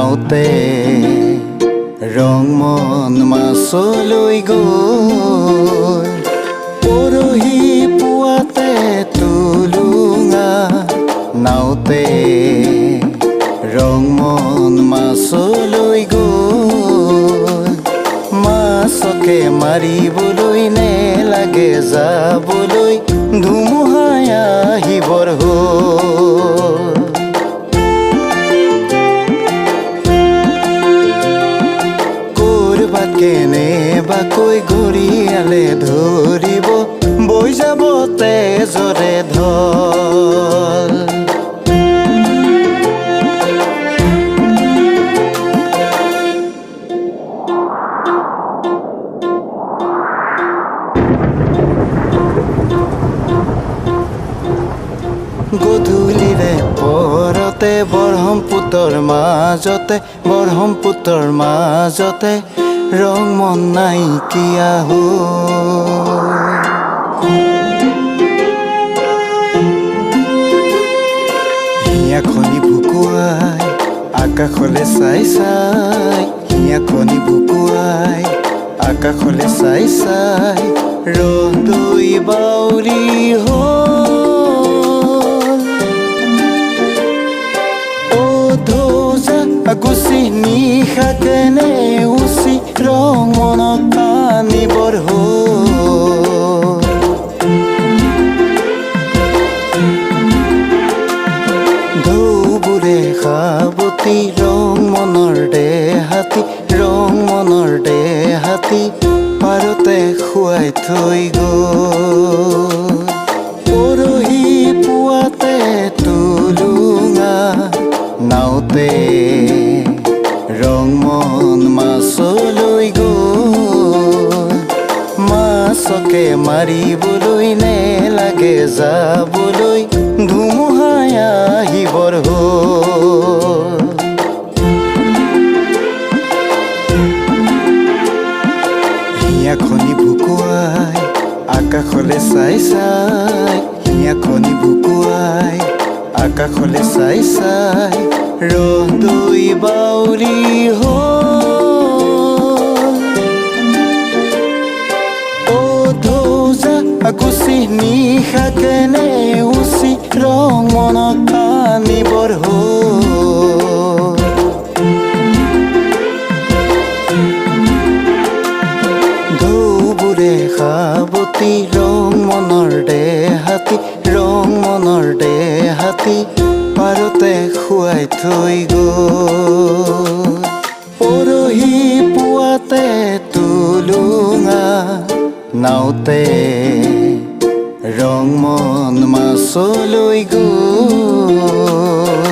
নাওতে ৰং মন মাছলৈ গ'ল পৰহি পুৱাতে তুলুঙা নাওতে ৰং মন মাছলৈ গ'ল মাছকে মাৰিবলৈ নেলাগে যাবলৈ ধুমুহাই আহিবৰ হ'ল কেনেবাকৈ ঘৰিয়ালে ধৰিব বৈ যাব তেজৰে ঢল গধূলিৰে পৰতে ব্ৰহ্মপুত্ৰৰ মাজতে ৰং মন নাইকিয়া হিয়াখনি বুকুৱাই আকাশলে চাই চাই হিয়াখনি বুকুৱাই আকাশলে চাই চাই ৰদৈ বাউৰী গুচি নিশা কেনে উচি ৰং মনত আনিবৰ হ'ল ঢৌবোৰে সাৱতি ৰং মনৰ দেহাতী পাৰতে শুৱাই থৈ গ'ল পৰহি পুৱাতে তুলুঙা নাওতে ৰং মন মাছলৈ গ'ল মাছকে মাৰিবলৈ নেলাগে যাবলৈ ধুমুহাই আহিবৰ হ'ল হিয়াখনি বুকুৱাই আকাশলে চাই চাই হিয়াখনি বুকুৱাই আকাশলে চাই চাই ৰদৈ বাউৰী গুচি নিশা কেনে উচি ৰং মনত আনিবৰ হ'ল ঢৌবোৰে সাৱতি ৰং মনৰ দেহাতী পাৰতে শুৱাই থৈ গ'ল পৰহি পুৱাতে তুলুঙা নাওতে ৰং মন মাছলৈ গ'ল